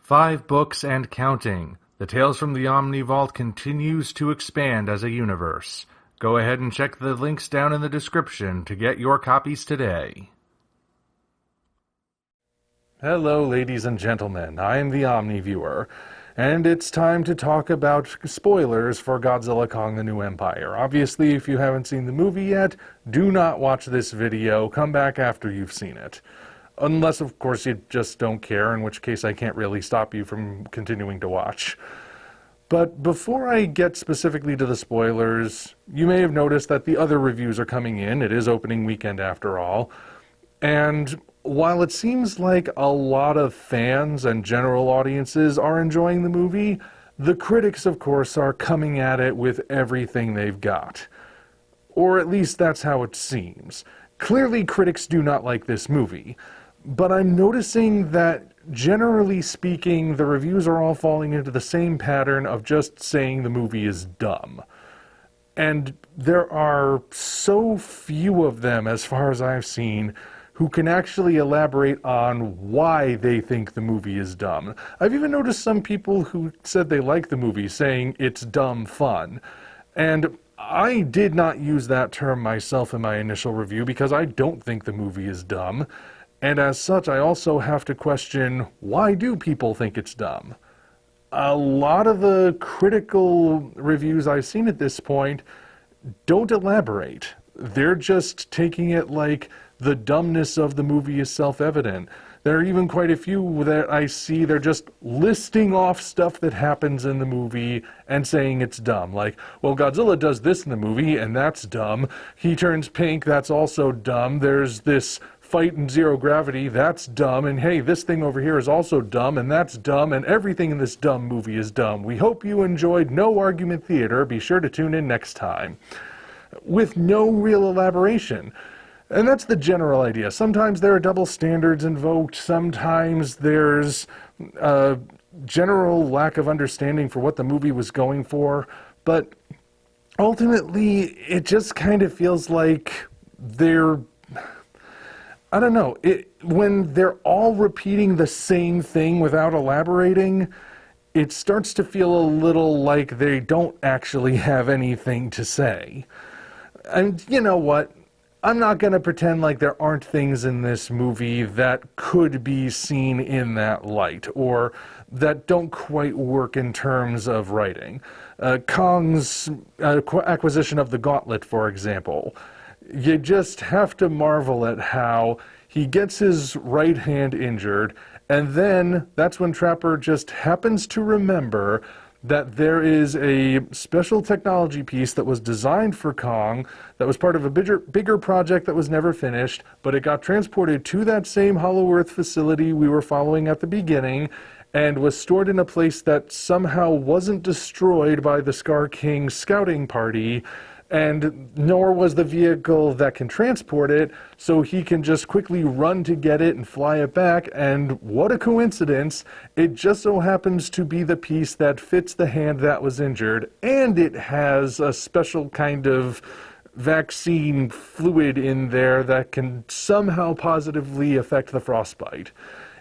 5 books and counting. The Tales from the Omni Vault continues to expand as a universe. Go ahead and check the links down in the description to get your copies today. Hello, ladies and gentlemen. I am the Omni Viewer, and it's time to talk about spoilers for Godzilla Kong the New Empire. Obviously, if you haven't seen the movie yet, do not watch this video. Come back after you've seen it. Unless, of course, you just don't care, in which case I can't really stop you from continuing to watch. But before I get specifically to the spoilers, you may have noticed that the other reviews are coming in. It is opening weekend after all. And while it seems like a lot of fans and general audiences are enjoying the movie, the critics, of course, are coming at it with everything they've got. Or at least that's how it seems. Clearly, critics do not like this movie. But I'm noticing that, generally speaking, the reviews are all falling into the same pattern of just saying the movie is dumb. And there are so few of them, as far as I've seen, who can actually elaborate on why they think the movie is dumb. I've even noticed some people who said they like the movie saying it's dumb fun. And I did not use that term myself in my initial review because I don't think the movie is dumb. And as such, I also have to question, why do people think it's dumb? A lot of the critical reviews I've seen at this point don't elaborate. They're just taking it like the dumbness of the movie is self-evident. There are even quite a few that I see, they're just listing off stuff that happens in the movie and saying it's dumb. Like, well, Godzilla does this in the movie, and that's dumb. He turns pink, that's also dumb. There's this fight in zero gravity, that's dumb. And hey, this thing over here is also dumb, and that's dumb, and everything in this dumb movie is dumb. We hope you enjoyed No Argument Theater. Be sure to tune in next time. With no real elaboration. And that's the general idea. Sometimes there are double standards invoked, sometimes there's a general lack of understanding for what the movie was going for, but ultimately it just kind of feels like they're, I don't know, when they're all repeating the same thing without elaborating, it starts to feel a little like they don't actually have anything to say. And you know what? I'm not going to pretend like there aren't things in this movie that could be seen in that light, or that don't quite work in terms of writing. Kong's acquisition of the gauntlet, for example. You just have to marvel at how he gets his right hand injured, and then that's when Trapper just happens to remember that there is a special technology piece that was designed for Kong, that was part of a bigger project that was never finished, but it got transported to that same Hollow Earth facility we were following at the beginning, and was stored in a place that somehow wasn't destroyed by the Scar King scouting party, and nor was the vehicle that can transport it, so he can just quickly run to get it and fly it back, and what a coincidence, it just so happens to be the piece that fits the hand that was injured, and it has a special kind of vaccine fluid in there that can somehow positively affect the frostbite.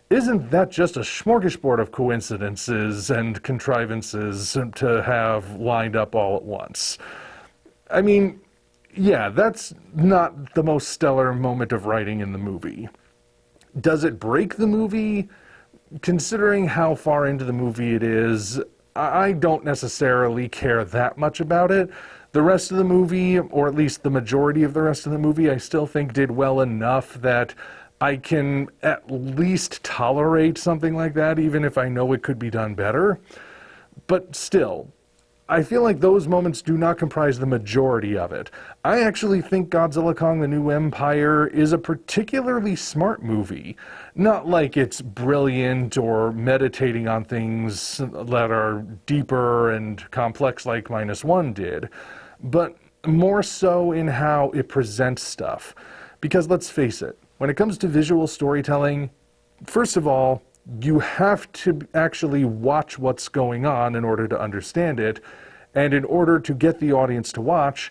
Isn't that just a smorgasbord of coincidences and contrivances to have lined up all at once? I mean, yeah, that's not the most stellar moment of writing in the movie. Does it break the movie? Considering how far into the movie it is, I don't necessarily care that much about it. The rest of the movie, or at least the majority of the rest of the movie, I still think did well enough that I can at least tolerate something like that, even if I know it could be done better. But still, I feel like those moments do not comprise the majority of it. I actually think Godzilla Kong the New Empire is a particularly smart movie. Not like it's brilliant or meditating on things that are deeper and complex like -1 did, but more so in how it presents stuff. Because let's face it, when it comes to visual storytelling, first of all, you have to actually watch what's going on in order to understand it, and in order to get the audience to watch,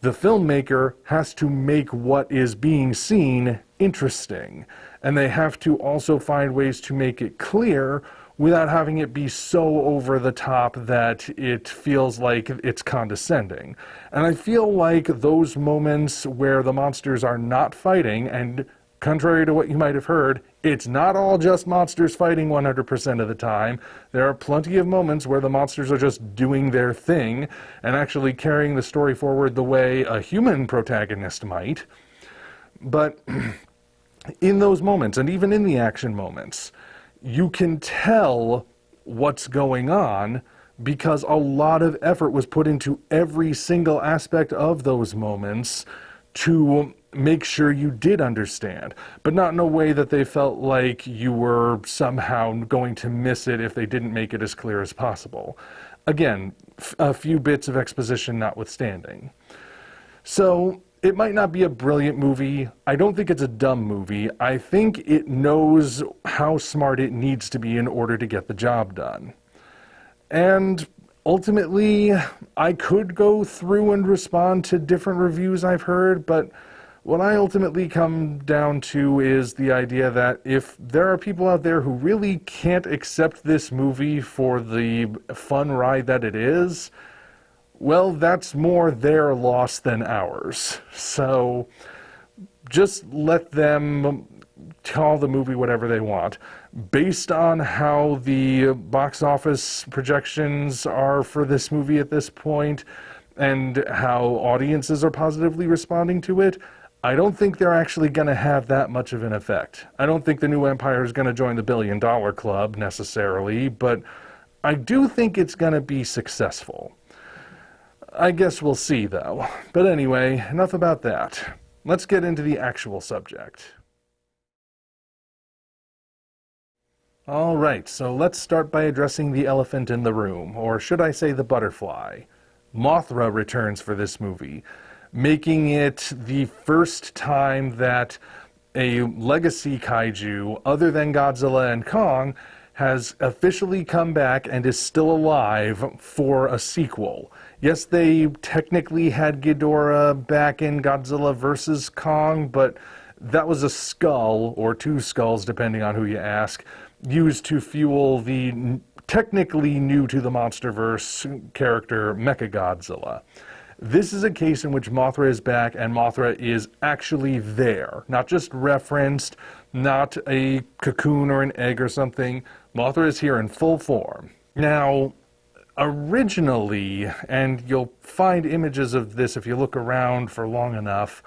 the filmmaker has to make what is being seen interesting, and they have to also find ways to make it clear without having it be so over the top that it feels like it's condescending. And I feel like those moments where the monsters are not fighting, and contrary to what you might have heard, it's not all just monsters fighting 100% of the time. There are plenty of moments where the monsters are just doing their thing and actually carrying the story forward the way a human protagonist might. But in those moments, and even in the action moments, you can tell what's going on because a lot of effort was put into every single aspect of those moments to make sure you did understand, but not in a way that they felt like you were somehow going to miss it if they didn't make it as clear as possible. Again, a few bits of exposition notwithstanding. So, it might not be a brilliant movie. I don't think it's a dumb movie. I think it knows how smart it needs to be in order to get the job done. And ultimately, I could go through and respond to different reviews I've heard, but what I ultimately come down to is the idea that if there are people out there who really can't accept this movie for the fun ride that it is, well, that's more their loss than ours. So just let them call the movie whatever they want. Based on how the box office projections are for this movie at this point, and how audiences are positively responding to it, I don't think they're actually going to have that much of an effect. I don't think the new empire is going to join the $1 billion club necessarily, but I do think it's going to be successful. I guess we'll see, though. But anyway, enough about that. Let's get into the actual subject. Alright, so let's start by addressing the elephant in the room, or should I say the butterfly. Mothra returns for this movie, making it the first time that a legacy kaiju, other than Godzilla and Kong, has officially come back and is still alive for a sequel. Yes, they technically had Ghidorah back in Godzilla vs. Kong, but that was a skull, or two skulls depending on who you ask, used to fuel the technically new to the monsterverse character Mechagodzilla. This is a case in which Mothra is back, and Mothra is actually there. Not just referenced, not a cocoon or an egg or something. Mothra is here in full form. Now, originally, and you'll find images of this if you look around for long enough,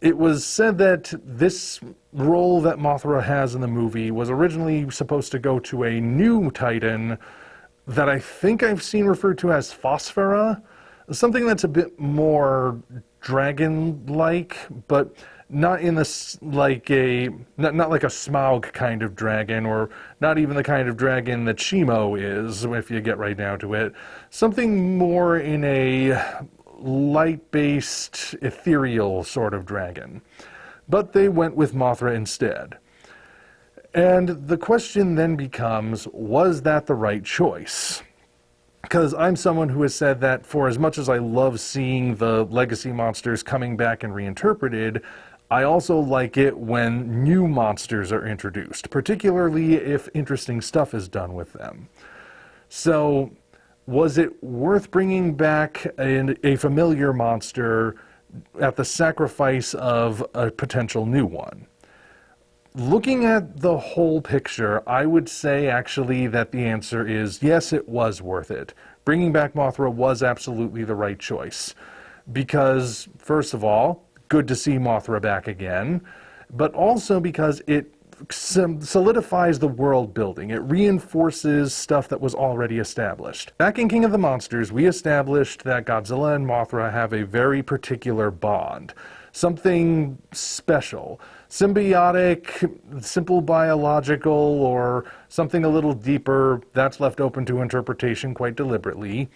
it was said that this role that Mothra has in the movie was originally supposed to go to a new Titan that I think I've seen referred to as Phosphora. Something that's a bit more dragon-like, but not in this like not like a Smaug kind of dragon, or not even the kind of dragon that Shimo is, if you get right down to it. Something more in a light-based, ethereal sort of dragon. But they went with Mothra instead. And the question then becomes, was that the right choice? Because I'm someone who has said that for as much as I love seeing the legacy monsters coming back and reinterpreted, I also like it when new monsters are introduced, particularly if interesting stuff is done with them. So, was it worth bringing back a familiar monster at the sacrifice of a potential new one? Looking at the whole picture, I would say actually that the answer is yes, it was worth it. Bringing back Mothra was absolutely the right choice. Because, first of all, good to see Mothra back again, but also because it solidifies the world building. It reinforces stuff that was already established. Back in King of the Monsters, we established that Godzilla and Mothra have a very particular bond. Something special. Symbiotic, simple biological, or something a little deeper, that's left open to interpretation quite deliberately.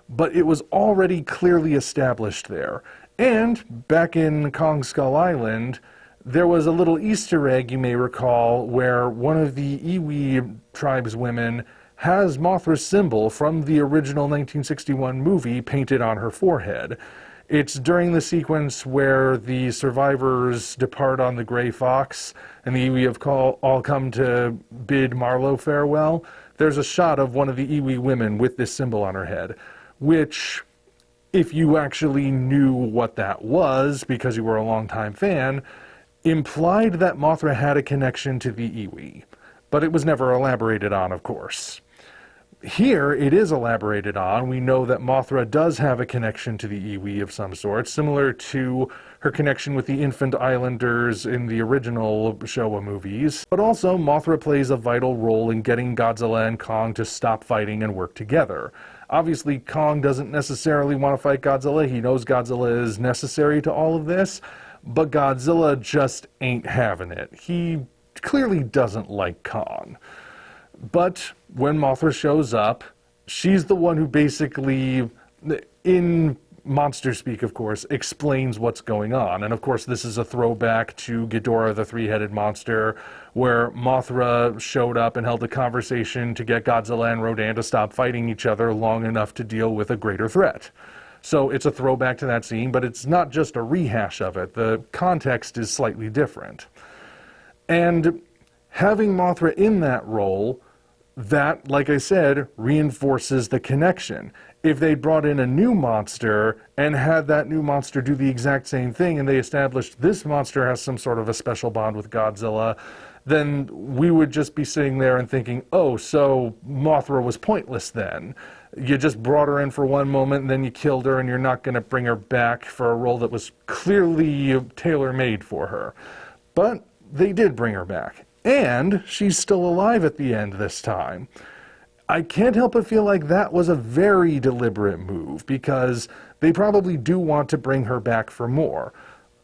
But it was already clearly established there. And back in Kong Skull Island, there was a little Easter egg, you may recall, where one of the Iwi tribeswomen has Mothra's symbol from the original 1961 movie painted on her forehead. It's during the sequence where the survivors depart on the Gray Fox and the Iwi have all come to bid Marlowe farewell. There's a shot of one of the Iwi women with this symbol on her head, which, if you actually knew what that was because you were a longtime fan, implied that Mothra had a connection to the Iwi. But it was never elaborated on, of course. Here, it is elaborated on. We know that Mothra does have a connection to the Iwi of some sort, similar to her connection with the Infant Islanders in the original Showa movies. But also, Mothra plays a vital role in getting Godzilla and Kong to stop fighting and work together. Obviously, Kong doesn't necessarily want to fight Godzilla. He knows Godzilla is necessary to all of this, but Godzilla just ain't having it. He clearly doesn't like Kong. But when Mothra shows up, she's the one who basically, in monster speak of course, explains what's going on. And of course this is a throwback to Ghidorah the three-headed monster, where Mothra showed up and held a conversation to get Godzilla and Rodan to stop fighting each other long enough to deal with a greater threat. So it's a throwback to that scene, but it's not just a rehash of it. The context is slightly different. And having Mothra in that role, that, like I said, reinforces the connection. If they brought in a new monster and had that new monster do the exact same thing and they established this monster has some sort of a special bond with Godzilla, then we would just be sitting there and thinking, oh, so Mothra was pointless then. You just brought her in for one moment and then you killed her and you're not going to bring her back for a role that was clearly tailor-made for her. But they did bring her back. And she's still alive at the end this time. I can't help but feel like that was a very deliberate move, because they probably do want to bring her back for more.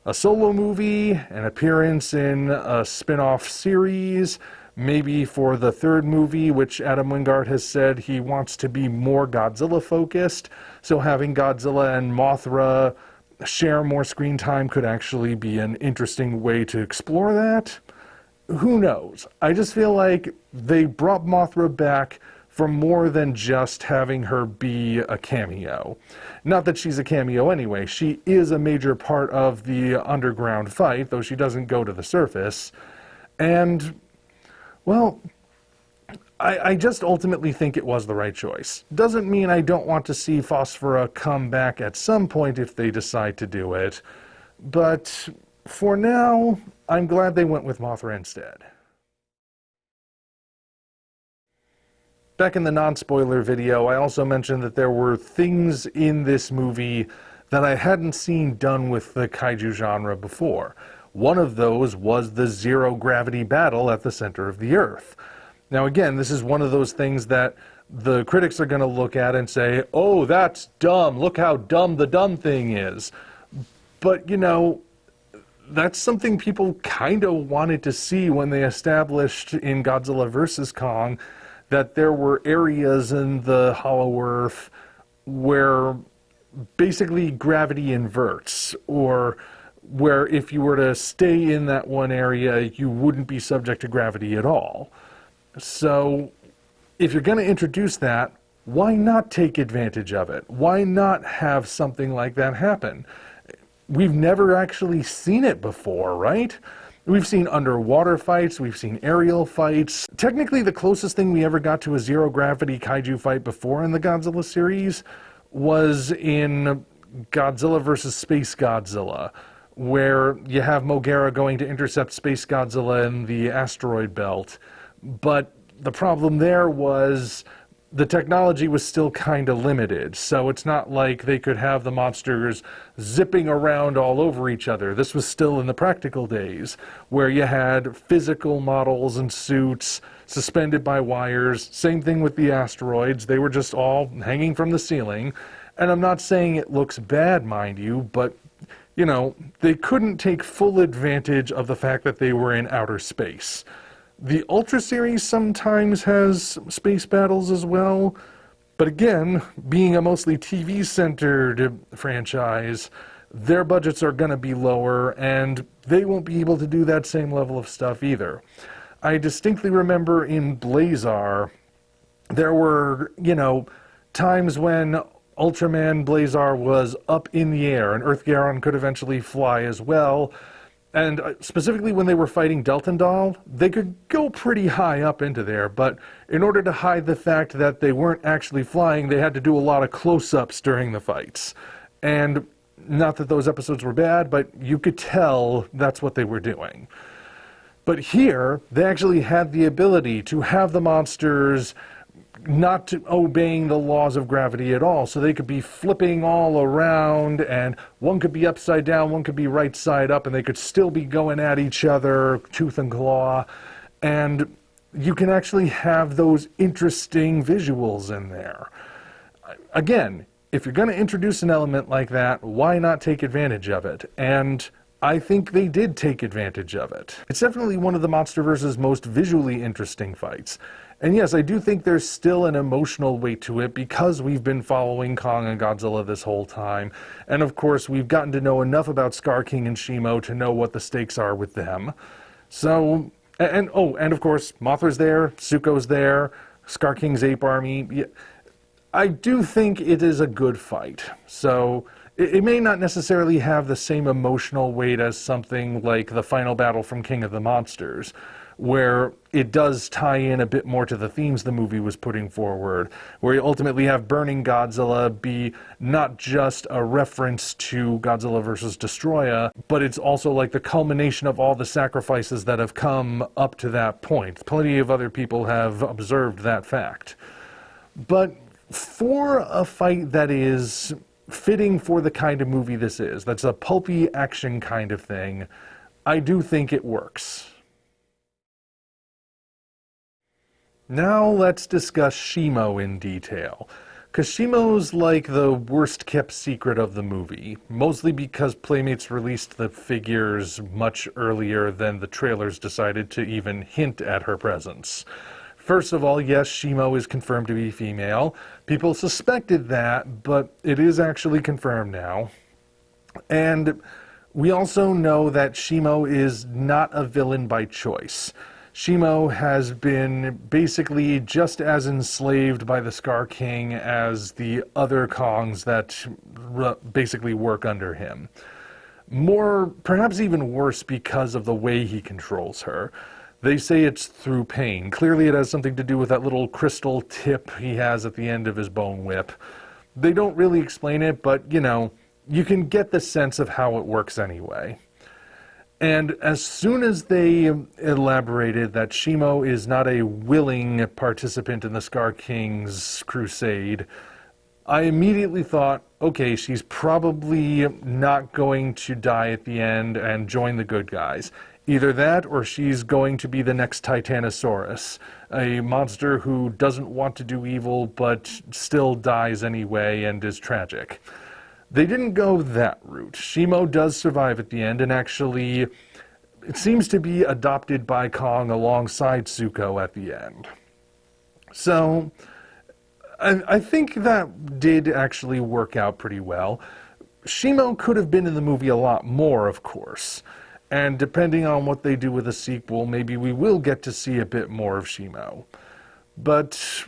A solo movie, an appearance in a spin-off series, maybe for the third movie, which Adam Wingard has said he wants to be more Godzilla-focused, so having Godzilla and Mothra share more screen time could actually be an interesting way to explore that. Who knows? I just feel like they brought Mothra back for more than just having her be a cameo. Not that she's a cameo anyway. She is a major part of the underground fight, though she doesn't go to the surface. And, well, I just ultimately think it was the right choice. Doesn't mean I don't want to see Phosphora come back at some point if they decide to do it. But for now, I'm glad they went with Mothra instead. Back in the non-spoiler video, I also mentioned that there were things in this movie that I hadn't seen done with the kaiju genre before. One of those was the zero-gravity battle at the center of the Earth. Now again, this is one of those things that the critics are going to look at and say, oh, that's dumb, look how dumb the dumb thing is. But, you know, that's something people kind of wanted to see when they established in Godzilla vs. Kong that there were areas in the Hollow Earth where basically gravity inverts, or where if you were to stay in that one area, you wouldn't be subject to gravity at all. So if you're going to introduce that, why not take advantage of it? Why not have something like that happen? We've never actually seen it before, right? We've seen underwater fights, we've seen aerial fights. Technically, the closest thing we ever got to a zero-gravity kaiju fight before in the Godzilla series was in Godzilla vs. Space Godzilla, where you have Moguera going to intercept Space Godzilla in the asteroid belt. But the problem there was the technology was still kind of limited, so it's not like they could have the monsters zipping around all over each other. This was still in the practical days, where you had physical models and suits suspended by wires. Same thing with the asteroids. They were just all hanging from the ceiling. And I'm not saying it looks bad, mind you, but, you know, they couldn't take full advantage of the fact that they were in outer space. The Ultra series sometimes has space battles as well, but again, being a mostly TV-centered franchise, their budgets are going to be lower, and they won't be able to do that same level of stuff either. I distinctly remember in Blazar, there were, you know, times when Ultraman Blazar was up in the air, and Earth Garon could eventually fly as well. And specifically when they were fighting Deltandal, they could go pretty high up into there, but in order to hide the fact that they weren't actually flying, they had to do a lot of close-ups during the fights. And not that those episodes were bad, but you could tell that's what they were doing. But here, they actually had the ability to have the monsters not obeying the laws of gravity at all, so they could be flipping all around, and one could be upside down, one could be right side up, and they could still be going at each other, tooth and claw, and you can actually have those interesting visuals in there. Again, if you're going to introduce an element like that, why not take advantage of it? And I think they did take advantage of it. It's definitely one of the MonsterVerse's most visually interesting fights. And yes, I do think there's still an emotional weight to it because we've been following Kong and Godzilla this whole time. And of course, we've gotten to know enough about Scar King and Shimo to know what the stakes are with them. So, and of course, Mothra's there, Zuko's there, Scar King's ape army. Yeah, I do think it is a good fight. So, it may not necessarily have the same emotional weight as something like the final battle from King of the Monsters, where it does tie in a bit more to the themes the movie was putting forward, where you ultimately have Burning Godzilla be not just a reference to Godzilla vs. Destroya, but it's also like the culmination of all the sacrifices that have come up to that point. Plenty of other people have observed that fact. But for a fight that is fitting for the kind of movie this is, that's a pulpy action kind of thing, I do think it works. Now let's discuss Shimo in detail, because Shimo's like the worst kept secret of the movie, mostly because Playmates released the figures much earlier than the trailers decided to even hint at her presence. First of all, yes, Shimo is confirmed to be female. People suspected that, but it is actually confirmed now. And we also know that Shimo is not a villain by choice. Shimo has been basically just as enslaved by the Scar King as the other Kongs that basically work under him. More, perhaps even worse, because of the way he controls her. They say it's through pain. Clearly it has something to do with that little crystal tip he has at the end of his bone whip. They don't really explain it, but, you know, you can get the sense of how it works anyway. And as soon as they elaborated that Shimo is not a willing participant in the Scar King's crusade, I immediately thought, okay, she's probably not going to die at the end and join the good guys. Either that, or she's going to be the next Titanosaurus, a monster who doesn't want to do evil but still dies anyway and is tragic. They didn't go that route. Shimo does survive at the end, and actually, it seems to be adopted by Kong alongside Zuko at the end. So, I think that did actually work out pretty well. Shimo could have been in the movie a lot more, of course. And depending on what they do with the sequel, maybe we will get to see a bit more of Shimo. But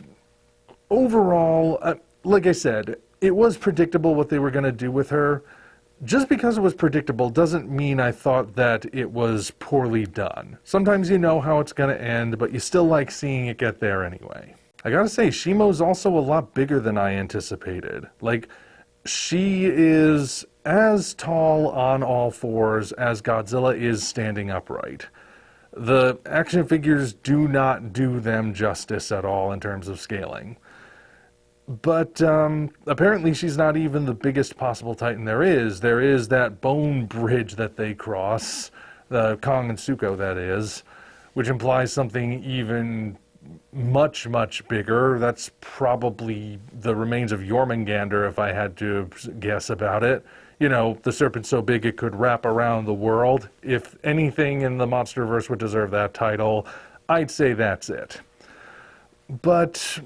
overall, like I said, it was predictable what they were going to do with her. Just because it was predictable doesn't mean I thought that it was poorly done. Sometimes you know how it's going to end, but you still like seeing it get there anyway. I gotta say, Shimo's also a lot bigger than I anticipated. Like, she is as tall on all fours as Godzilla is standing upright. The action figures do not do them justice at all in terms of scaling. But apparently she's not even the biggest possible Titan there is. There is that bone bridge that they cross, the Kong and Zuko that is, which implies something even much, much bigger. That's probably the remains of Jormungandr if I had to guess about it. You know, the serpent so big it could wrap around the world. If anything in the MonsterVerse would deserve that title, I'd say that's it. But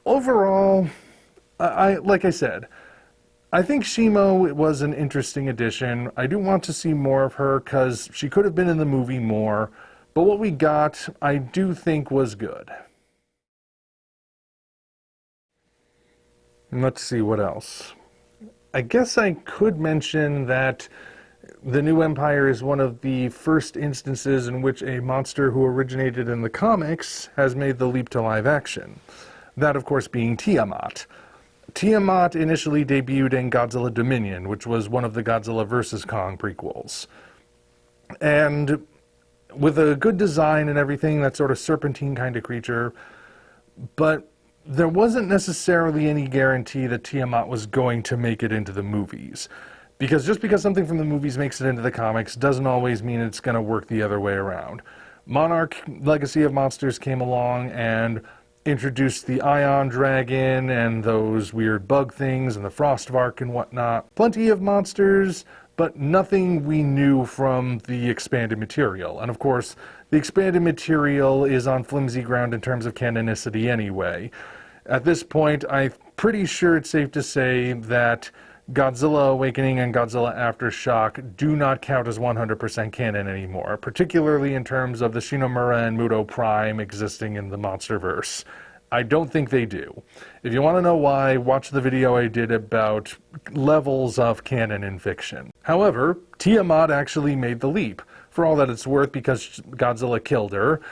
overall, like I said, I think Shimo was an interesting addition. I do want to see more of her because she could have been in the movie more, but what we got, I do think was good. Let's see what else. I guess I could mention that the New Empire is one of the first instances in which a monster who originated in the comics has made the leap to live action. That, of course, being Tiamat. Tiamat initially debuted in Godzilla Dominion, which was one of the Godzilla vs. Kong prequels. And with a good design and everything, that sort of serpentine kind of creature, but there wasn't necessarily any guarantee that Tiamat was going to make it into the movies. Because just because something from the movies makes it into the comics doesn't always mean it's going to work the other way around. Monarch Legacy of Monsters came along and introduced the Ion Dragon and those weird bug things and the Frostvark and whatnot. Plenty of monsters, but nothing we knew from the expanded material. And of course, the expanded material is on flimsy ground in terms of canonicity anyway. At this point, I'm pretty sure it's safe to say that Godzilla Awakening and Godzilla Aftershock do not count as 100% canon anymore, particularly in terms of the Shinomura and Muto Prime existing in the monsterverse. I don't think they do. If you want to know why, watch the video I did about levels of canon in fiction. However, Tiamat actually made the leap, for all that it's worth, because Godzilla killed her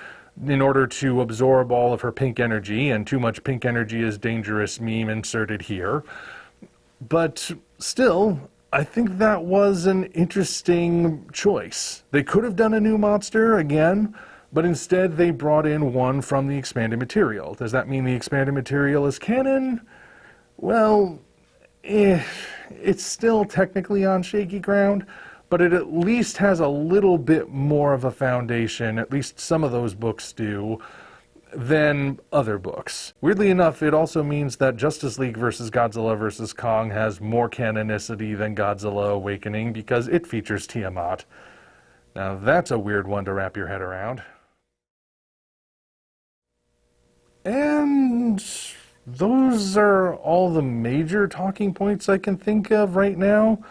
in order to absorb all of her pink energy, and too much pink energy is dangerous meme inserted here. But still, I think that was an interesting choice. They could have done a new monster again, but instead they brought in one from the expanded material. Does that mean the expanded material is canon? Well, it's still technically on shaky ground, but it at least has a little bit more of a foundation, at least some of those books do, than other books. Weirdly enough, it also means that Justice League vs. Godzilla vs. Kong has more canonicity than Godzilla Awakening because it features Tiamat. Now that's a weird one to wrap your head around. And those are all the major talking points I can think of right now.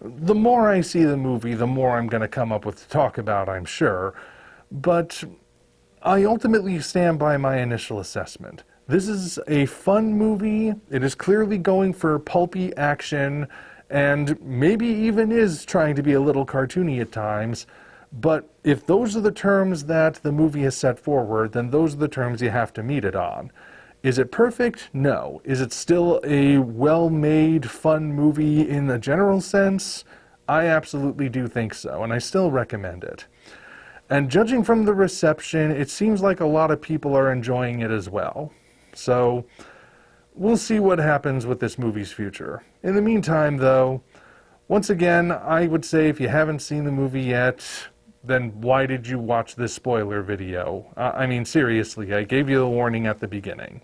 The more I see the movie, the more I'm going to come up with to talk about, I'm sure. But I ultimately stand by my initial assessment. This is a fun movie. It is clearly going for pulpy action and maybe even is trying to be a little cartoony at times. But if those are the terms that the movie has set forward, then those are the terms you have to meet it on. Is it perfect? No. Is it still a well-made, fun movie in a general sense? I absolutely do think so, and I still recommend it. And judging from the reception, it seems like a lot of people are enjoying it as well. So, we'll see what happens with this movie's future. In the meantime, though, once again, I would say if you haven't seen the movie yet, then why did you watch this spoiler video? I mean, seriously, I gave you the warning at the beginning.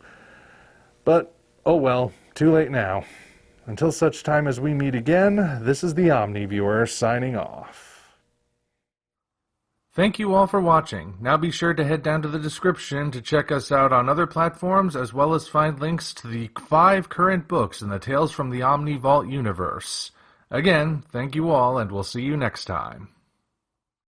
But, oh well, too late now. Until such time as we meet again, this is the Omni Viewer signing off. Thank you all for watching. Now be sure to head down to the description to check us out on other platforms, as well as find links to the 5 current books in the Tales from the Omni Vault universe. Again, thank you all, and we'll see you next time.